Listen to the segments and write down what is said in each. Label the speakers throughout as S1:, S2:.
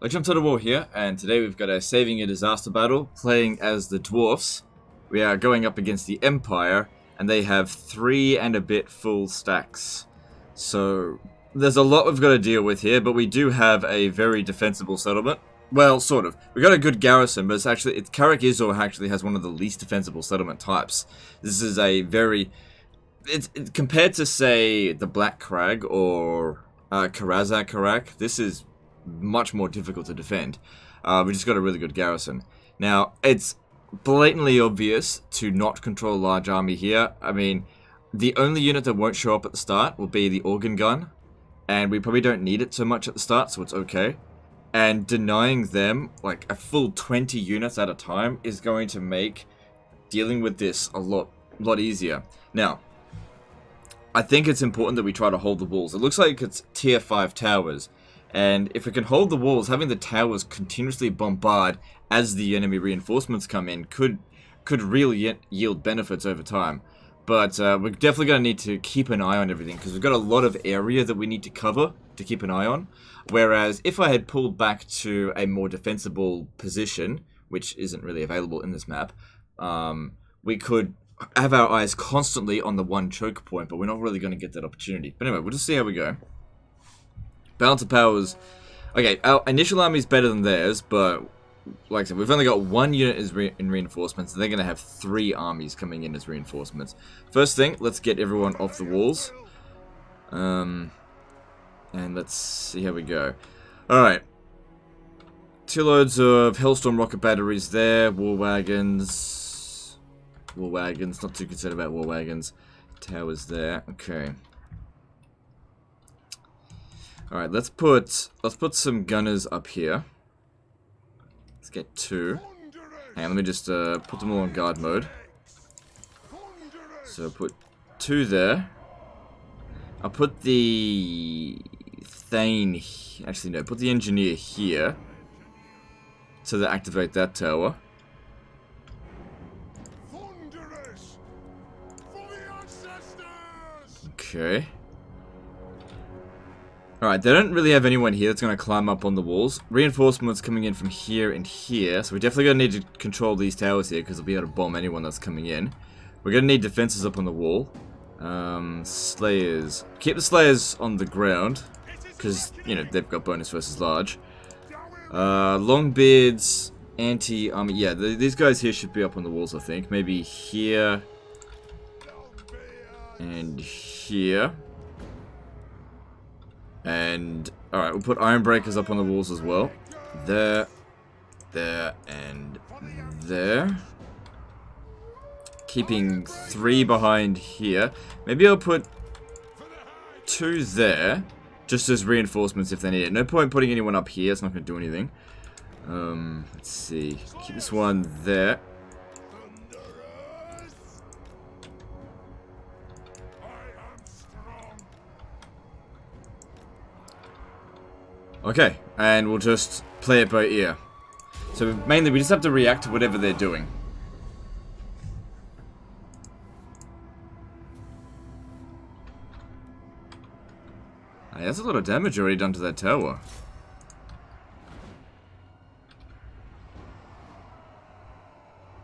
S1: I jumped on a wall here, and today we've got a saving a disaster battle, playing as the dwarfs. We are going up against the Empire, and they have 3 and a bit full stacks. So, there's a lot we've got to deal with here, but we do have a very defensible settlement. Well, sort of. We got a good garrison, but Karak Izor actually has one of the least defensible settlement types. This is a very... compared to, say, the Black Crag or Karazak Karak, this is much more difficult to defend. We just got a really good garrison. Now, it's blatantly obvious to not control a large army here. I mean, the only unit that won't show up at the start will be the organ gun, and we probably don't need it so much at the start, so it's okay. And denying them, like, a full 20 units at a time is going to make dealing with this a lot easier. Now, I think it's important that we try to hold the walls. It looks like it's tier 5 towers. And if we can hold the walls, having the towers continuously bombard as the enemy reinforcements come in could really yield benefits over time. But we're definitely going to need to keep an eye on everything, because we've got a lot of area that we need to cover to keep an eye on. Whereas if I had pulled back to a more defensible position, which isn't really available in this map, we could have our eyes constantly on the one choke point, but we're not really going to get that opportunity. But anyway, we'll just see how we go. Balance of powers. Okay, our initial army is better than theirs, but like I said, we've only got 1 unit in reinforcements, and they're going to have 3 armies coming in as reinforcements. First thing, let's get everyone off the walls. And let's see how we go. Alright. 2 loads of Hellstorm rocket batteries there. War wagons. War wagons. Not too concerned about war wagons. Towers there. Okay. Alright, let's put some gunners up here. Let's get 2. Hang on, let me just put them all on guard mode. So put 2 there. I'll put the Thane, actually no, put the engineer here. So they activate that tower. Okay. Alright, they don't really have anyone here that's going to climb up on the walls. Reinforcements coming in from here and here, so we're definitely going to need to control these towers here, because they'll be able to bomb anyone that's coming in. We're going to need defenses up on the wall. Slayers. Keep the Slayers on the ground, because, you know, they've got bonus versus large. Longbeards, anti-army. Yeah, these guys here should be up on the walls, I think. Maybe here. And here. And, alright, we'll put iron breakers up on the walls as well. There, and there. Keeping 3 behind here. Maybe I'll put 2 there, just as reinforcements if they need it. No point putting anyone up here, it's not going to do anything. Let's see. Keep this one there. Okay, and we'll just play it by ear. So mainly we just have to react to whatever they're doing. Hey, that's a lot of damage already done to that tower.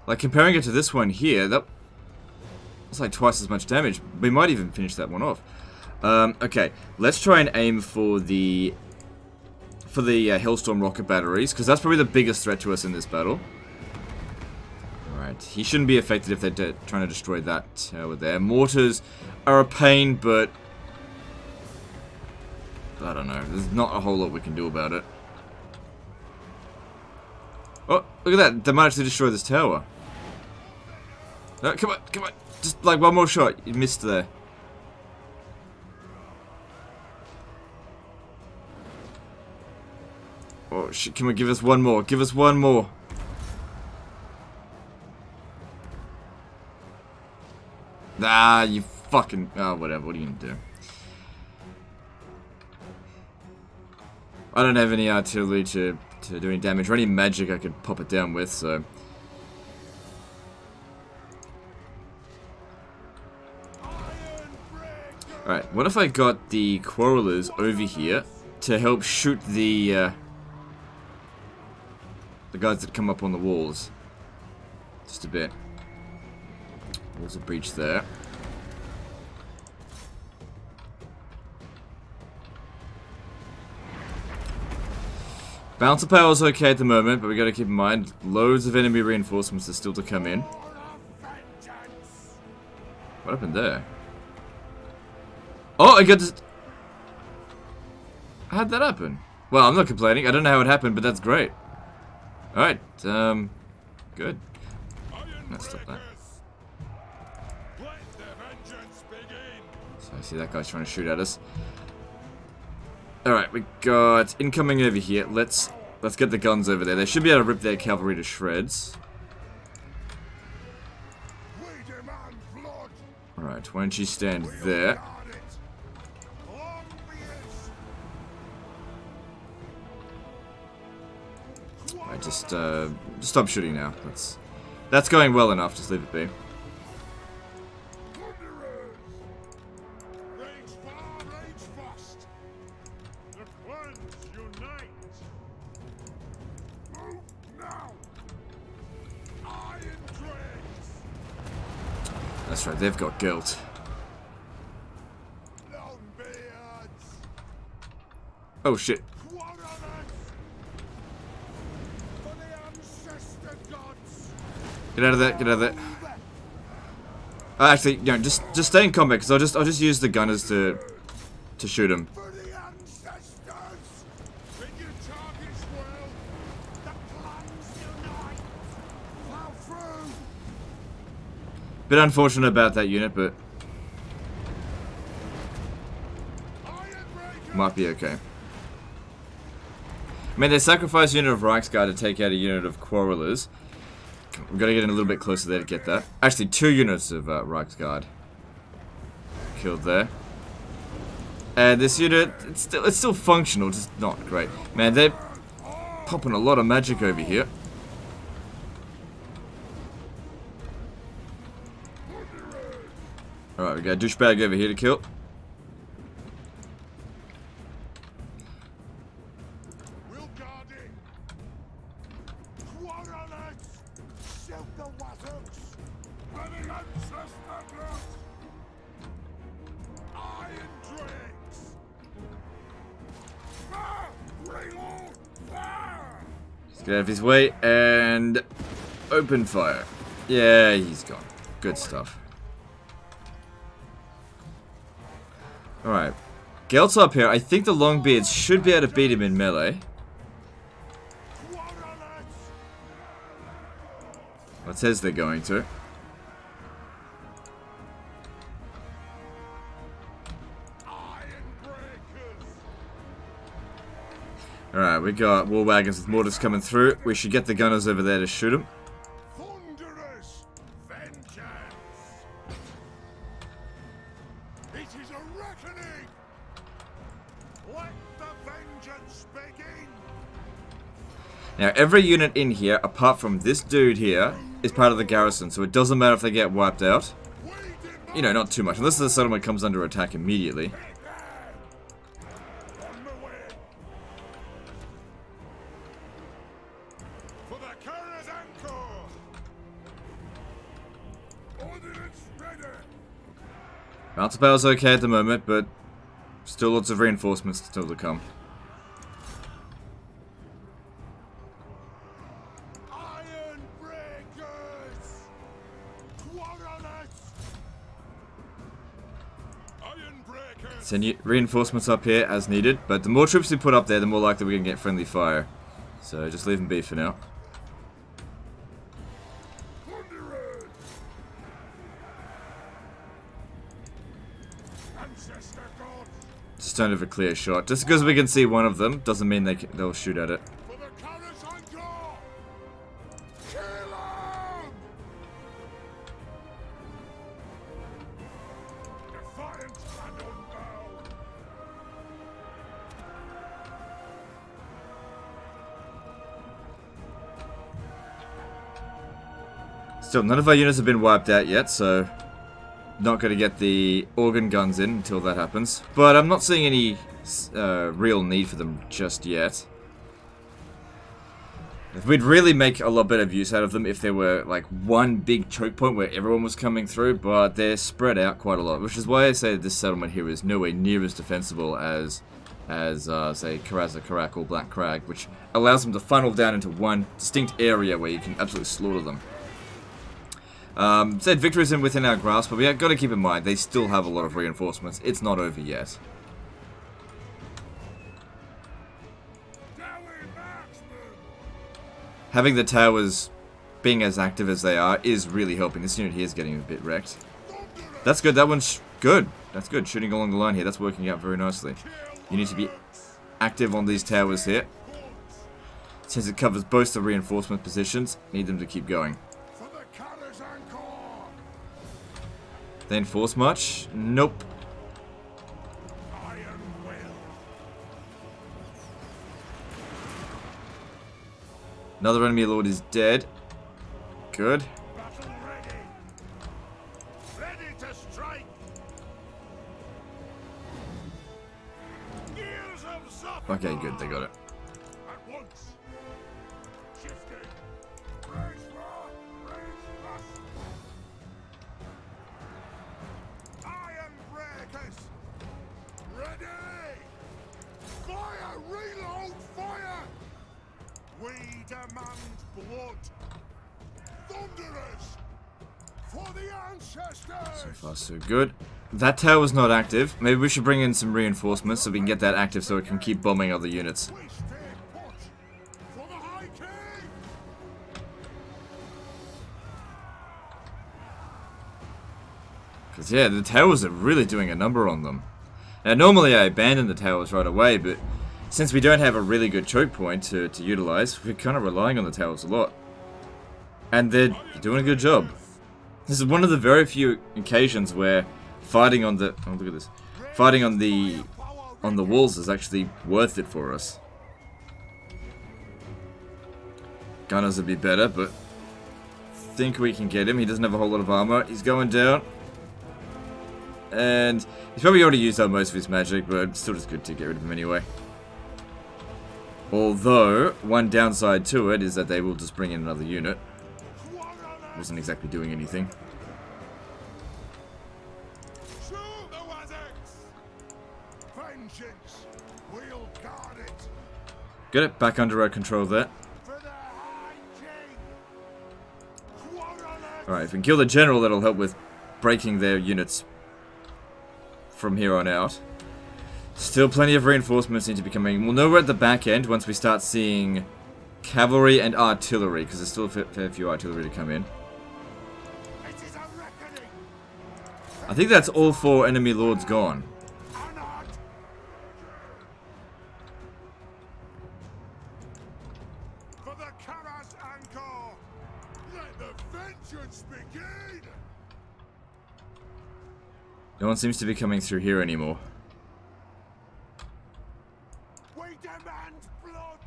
S1: Like, comparing it to this one here, that's like twice as much damage. We might even finish that one off. Okay, let's try and aim for the Hellstorm rocket batteries, because that's probably the biggest threat to us in this battle. Alright, he shouldn't be affected if they're trying to destroy that tower there. Mortars are a pain, but I don't know. There's not a whole lot we can do about it. Oh, look at that. They might actually destroy this tower. No, come on, come on. Just like one more shot. You missed there. Oh shit, can we give us one more? Give us one more. Ah, you fucking... Oh, whatever. What are you gonna do? I don't have any artillery to do any damage, or any magic I could pop it down with, so... Alright, what if I got the Quarrelers over here to help shoot the The guys that come up on the walls. Just a bit. There's a breach there. Bouncer power is okay at the moment, but we gotta keep in mind, loads of enemy reinforcements are still to come in. What happened there? Oh, I got this. How'd that happen? Well, I'm not complaining. I don't know how it happened, but that's great. Alright, good. Let's stop that. So I see that guy's trying to shoot at us. Alright, we got incoming over here. Let's get the guns over there. They should be able to rip their cavalry to shreds. Alright, why don't you stand there? Alright, just stop shooting now. That's going well enough. Just leave it be. That's right, they've got guilt. Oh shit. Get out of there, get out of there. Actually, no, just stay in combat, because I'll just use the gunners to shoot him. Bit unfortunate about that unit, but might be okay. I mean, they sacrificed a unit of Reichsguard to take out a unit of Quarrelers. We've got to get in a little bit closer there to get that. Actually, 2 units of Reichsguard killed there. And this unit, it's still functional, just not great. Man, they're popping a lot of magic over here. Alright, we got a douchebag over here to kill. Let's get out of his way and open fire. Yeah, he's gone. Good stuff. Alright. Gelt's up here. I think the Longbeards should be able to beat him in melee. Well, it says they're going to. Alright, we got war wagons with mortars coming through. We should get the gunners over there to shoot them. Now, every unit in here, apart from this dude here, is part of the garrison, so it doesn't matter if they get wiped out. You know, not too much, unless the settlement comes under attack immediately. Bouncer power's okay at the moment, but still lots of reinforcements still to come. Send reinforcements up here as needed, but the more troops we put up there, the more likely we're going to get friendly fire. So just leave them be for now. Just don't have a clear shot. Just because we can see one of them doesn't mean they'll shoot at it. Still, none of our units have been wiped out yet, so not going to get the organ guns in until that happens. But I'm not seeing any real need for them just yet. We'd really make a lot better use out of them if there were like one big choke point where everyone was coming through, but they're spread out quite a lot, which is why I say this settlement here is nowhere near as defensible as say, Karaza Karak or Black Crag, which allows them to funnel down into one distinct area where you can absolutely slaughter them. Said victory is within our grasp, but we got to keep in mind they still have a lot of reinforcements. It's not over yet. Having the towers being as active as they are is really helping. This unit here is getting a bit wrecked. That's good. That one's good. That's good. Shooting along the line here. That's working out very nicely. You need to be active on these towers here. Since it covers both the reinforcement positions, need them to keep going. They enforce much? Nope. Another enemy lord is dead. Good.
S2: Ready to strike.
S1: Okay, good, they got it.
S2: At once. Shifting. Iron breakers. Ready. Fire. Reload. Fire. We demand blood. Thunderers. For the ancestors.
S1: So far, so good. That tower's not active. Maybe we should bring in some reinforcements so we can get that active so it can keep bombing other units.
S2: We stay put. For the High King.
S1: Because, yeah, the towers are really doing a number on them. Now, normally I abandon the towers right away, but since we don't have a really good choke point to utilize, we're kind of relying on the towers a lot. And they're doing a good job. This is one of the very few occasions where fighting on the... oh, look at this. Fighting on the walls is actually worth it for us. Gunners would be better, but think we can get him. He doesn't have a whole lot of armor. He's going down. And he's probably already used up most of his magic, but it's still just good to get rid of him anyway. Although, one downside to it is that they will just bring in another unit. Wasn't exactly doing anything. Get it back under our control there. Alright, if we can kill the general, that'll help with breaking their units from here on out. Still plenty of reinforcements need to be coming. We'll know we're at the back end once we start seeing cavalry and artillery, because there's still a fair few artillery to come in. I think that's all 4 enemy lords gone. No one seems to be coming through here anymore.
S2: We demand blood.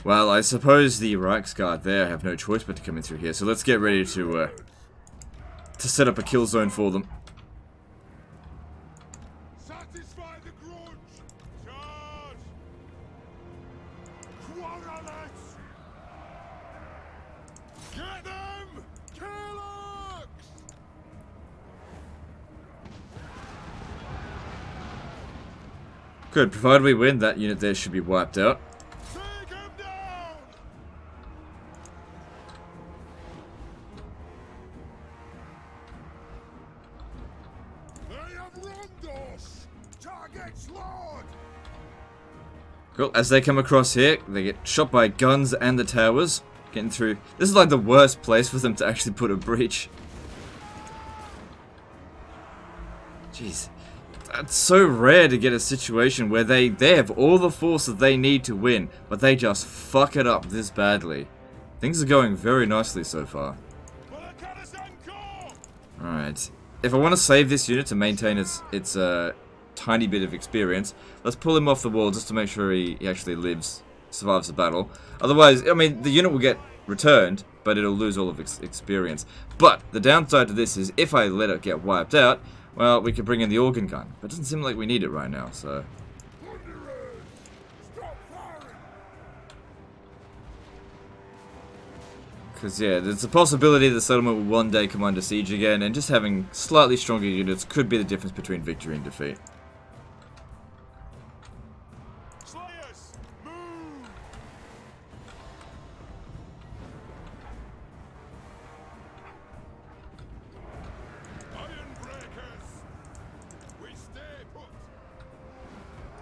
S1: Well, I suppose the Reichsguard there have no choice but to come in through here, so let's get ready to set up a kill zone for them.
S2: Satisfy the grudge. Charge. Quarrelers. Get them. Killers.
S1: Good, provided we win, that unit there should be wiped out.
S2: Take him down. They have wronged us. Targets Lord.
S1: Cool, as they come across here, they get shot by guns and the towers. Getting through. This is like the worst place for them to actually put a breach. Jeez. It's so rare to get a situation where they have all the force that they need to win, but they just fuck it up this badly. Things are going very nicely so far. Alright. If I want to save this unit to maintain its tiny bit of experience, let's pull him off the wall just to make sure he actually survives the battle. Otherwise, I mean, the unit will get returned, but it'll lose all of its experience. But the downside to this is if I let it get wiped out, well, we could bring in the organ gun. But it doesn't seem like we need it right now, so... Because, yeah, there's a possibility the settlement will one day come under siege again, and just having slightly stronger units could be the difference between victory and defeat.
S2: Slayers, move! Iron breakers! We stay put!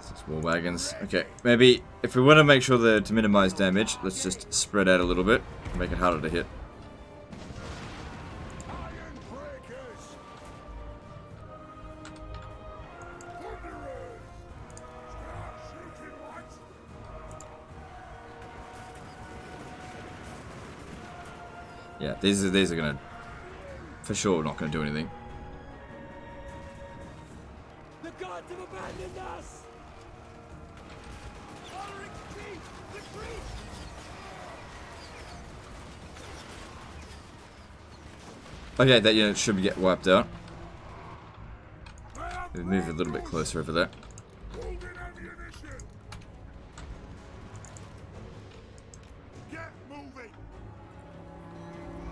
S1: 6 war wagons. Okay, maybe if we want to make sure to minimize damage, let's just spread out a little bit and make it harder to hit.
S2: Iron breakers! Thunderers! Start shooting lights!
S1: Yeah, these are gonna, for sure, not gonna do anything.
S3: The gods have abandoned us!
S1: Okay, that unit should get wiped out. We move a little bit closer over there.
S2: Holding ammunition! Get moving!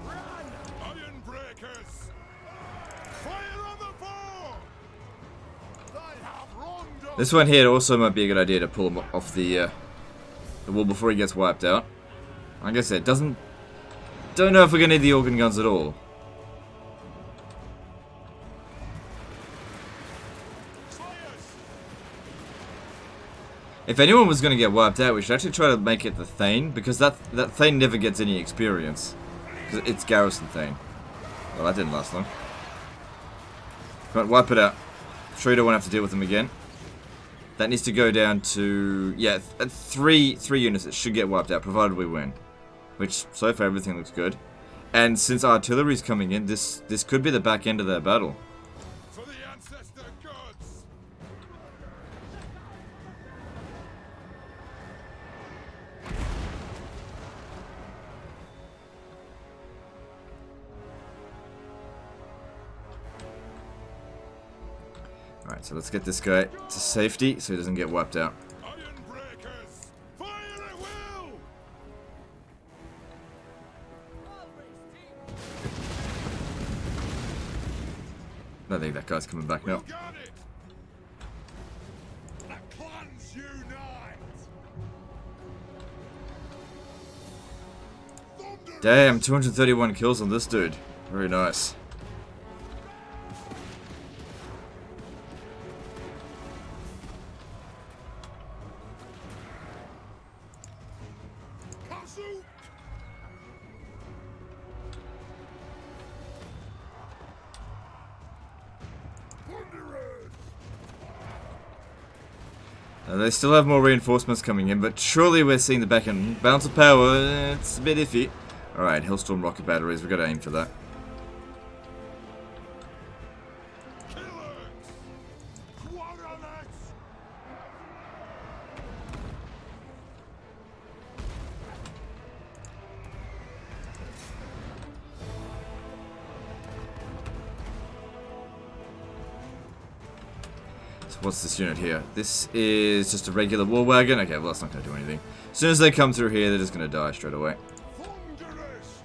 S2: Run! Iron breakers! Fire on the foe! They have wronged us!
S1: This one here also might be a good idea to pull him off the wall before he gets wiped out. Like I said, don't know if we're gonna need the organ guns at all. If anyone was going to get wiped out, we should actually try to make it the Thane, because that Thane never gets any experience. Because it's Garrison Thane. Well, that didn't last long. Come on, wipe it out. Sure you don't want to have to deal with them again. That needs to go down to, yeah, three units that should get wiped out, provided we win. Which, so far, everything looks good. And since artillery's coming in, this could be the back end of their battle.
S2: For the ancestor gods!
S1: Alright, so let's get this guy to safety so he doesn't get wiped out.
S2: Iron breakers! Fire at will!
S1: I don't think that guy's coming back now.
S2: Got it! The clans unite! Thunder!
S1: Damn, 231 kills on this dude. Very nice.
S2: Castle! Thunderers!
S1: They still have more reinforcements coming in, but surely we're seeing the back end. Balance of power, it's a bit iffy. Alright, Hellstorm rocket batteries, we've got to aim for that.
S2: Killers! Quarterlets!
S1: So what's this unit here? This is just a regular war wagon. Okay, well that's not going to do anything. As soon as they come through here, they're just going to die straight away.
S2: Thunderers!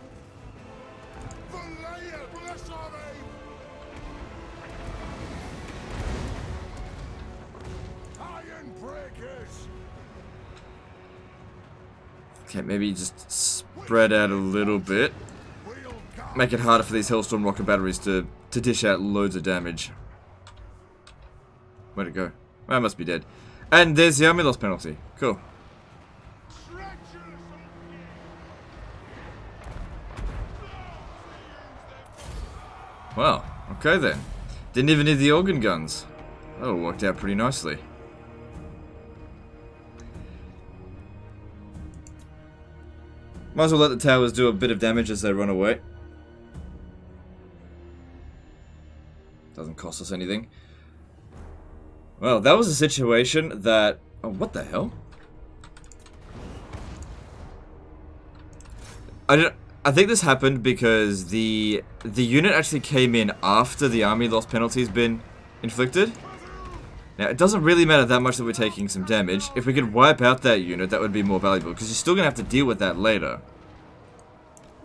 S2: Valaya, bless our aim! Iron breakers!
S1: Okay, maybe just spread out a little bit.
S2: We'll guard
S1: Make it harder for these Hellstorm rocket batteries to dish out loads of damage. Where'd it go? Well, it must be dead. And there's the army loss penalty. Cool.
S2: treacherous
S1: Well, okay then. Didn't even need the organ guns. That all worked out pretty nicely. Might as well let the towers do a bit of damage as they run away. Doesn't cost us anything. Well, that was a situation that... Oh, what the hell? I think this happened because the unit actually came in after the army loss penalty's been inflicted. Now, it doesn't really matter that much that we're taking some damage. If we could wipe out that unit, that would be more valuable, because you're still going to have to deal with that later.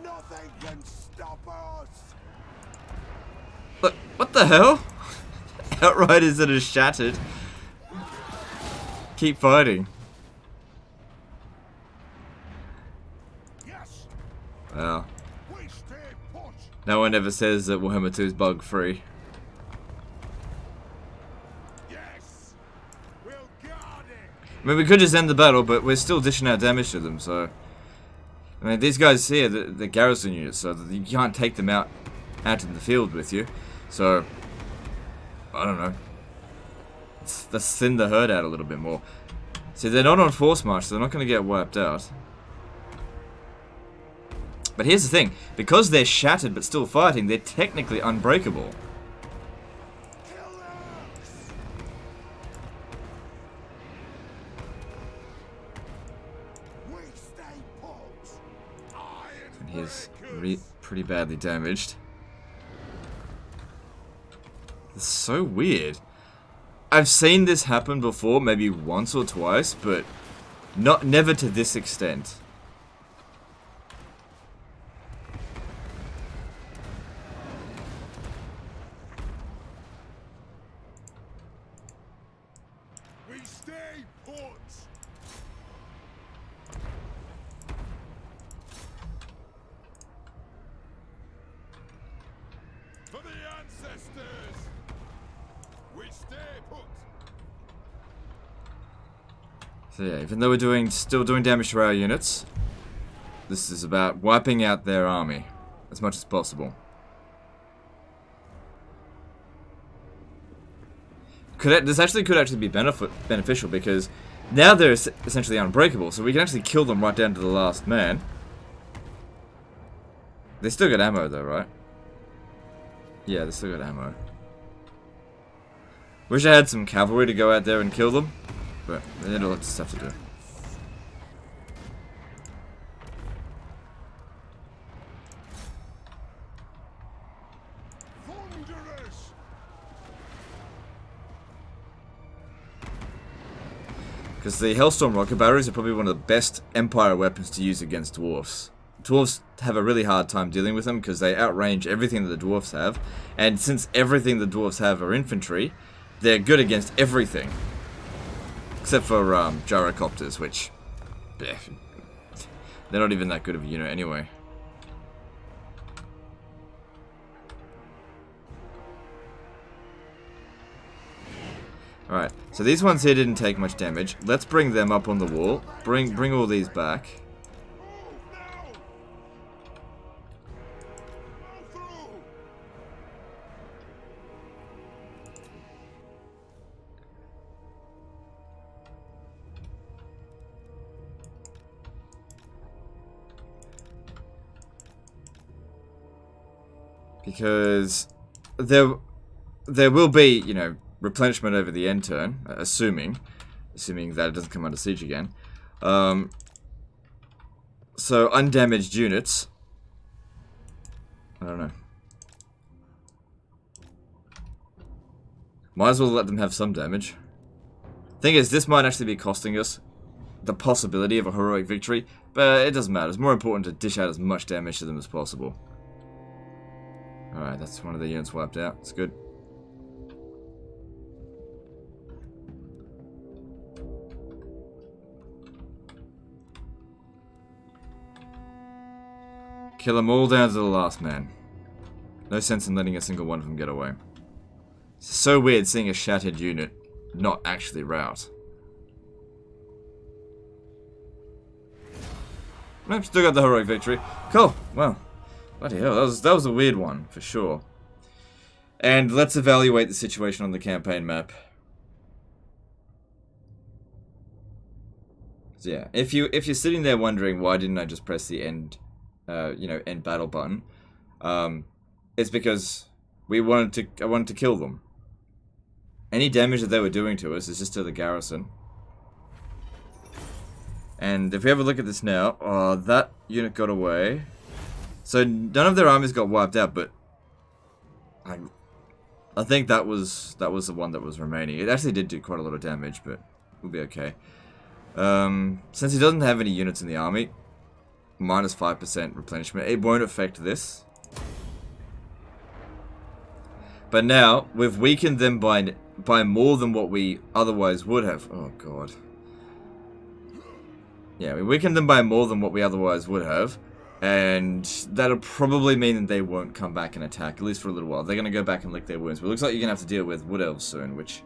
S2: Nothing
S1: What the hell? Outriders that are shattered. Keep fighting.
S2: Yes,
S1: Wow.
S2: we stay put.
S1: No one ever says that Warhammer 2 is bug free.
S2: Yes, we'll guard it.
S1: I mean, we could just end the battle, but we're still dishing out damage to them, so... I mean, these guys here, the garrison units, so that you can't take them out in the field with you. So, I don't know. Let's thin the herd out a little bit more. See, they're not on force march, so they're not going to get wiped out. But here's the thing. Because they're shattered but still fighting, they're technically unbreakable.
S2: We stay put.
S1: And he's pretty badly damaged. It's so weird. I've seen this happen before, maybe once or twice, but never to this extent.
S2: We stay put. For the ancestors. We stay put.
S1: So yeah, even though we're still doing damage to our units, this is about wiping out their army as much as possible. This actually could actually be beneficial because now they're essentially unbreakable, so we can actually kill them right down to the last man. They still got ammo though, right? Yeah, they still got ammo. Wish I had some cavalry to go out there and kill them, but they had a lot of stuff to do.
S2: Thunderous.
S1: Because the Hellstorm rocket batteries are probably one of the best Empire weapons to use against dwarves. Dwarves have a really hard time dealing with them because they outrange everything that the dwarves have, and since everything the dwarves have are infantry, they're good against everything. Except for gyrocopters, which... they're not even that good of a unit anyway. Alright, so these ones here didn't take much damage. Let's bring them up on the wall. Bring all these back. Because there will be, you know, replenishment over the end turn, assuming that it doesn't come under siege again. So undamaged units, I don't know. Might as well let them have some damage. Thing is, this might actually be costing us the possibility of a heroic victory, but it doesn't matter. It's more important to dish out as much damage to them as possible. Alright, that's one of the units wiped out. It's good. Kill them all down to the last man. No sense in letting a single one of them get away. It's so weird seeing a shattered unit not actually rout. Nope, still got the heroic victory. Cool. Well, bloody hell, that was a weird one for sure. And let's evaluate the situation on the campaign map. So yeah, if you're sitting there wondering why didn't I just press the end, end battle button, it's because I wanted to kill them. Any damage that they were doing to us is just to the garrison. And if we have a look at this now, that unit got away. So none of their armies got wiped out, but I think that was the one that was remaining. It actually did do quite a lot of damage, but we'll be okay. Since he doesn't have any units in the army, minus 5% replenishment. It won't affect this. But now, we've weakened them by more than what we otherwise would have. Oh, God. Yeah, we weakened them by more than what we otherwise would have. And that'll probably mean that they won't come back and attack, at least for a little while. They're going to go back and lick their wounds. But it looks like you're going to have to deal with Wood Elves soon, which...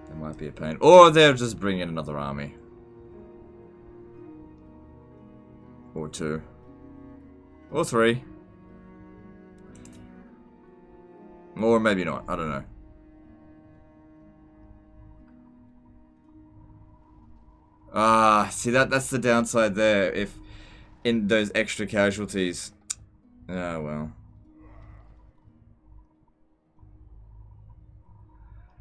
S1: that might be a pain. Or they'll just bring in another army. Or 2. Or 3. Or maybe not. I don't know. Ah, see that's the downside there. If in those extra casualties. Ah, well.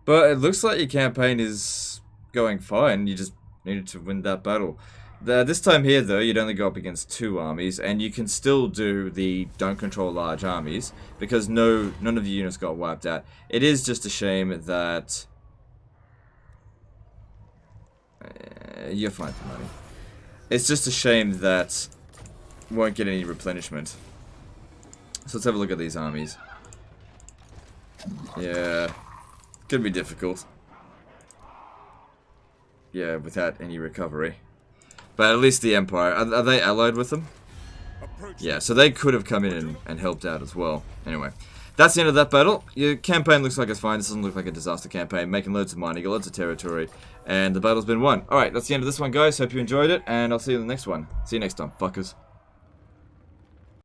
S1: But it looks like your campaign is going fine. You just needed to win that battle. This time here, though, you'd only go up against 2 armies, and you can still do the don't control large armies, because none of the units got wiped out. It is just a shame that... you're fine for money. It's just a shame that you won't get any replenishment. So let's have a look at these armies. Yeah, could be difficult. Yeah, without any recovery. But at least the Empire, are they allied with them? Yeah, so they could have come in and helped out as well. Anyway, that's the end of that battle. Your campaign looks like it's fine. This doesn't look like a disaster campaign. Making loads of money, got loads of territory, and the battle's been won. Alright, that's the end of this one, guys. Hope you enjoyed it, and I'll see you in the next one. See you next time, fuckers.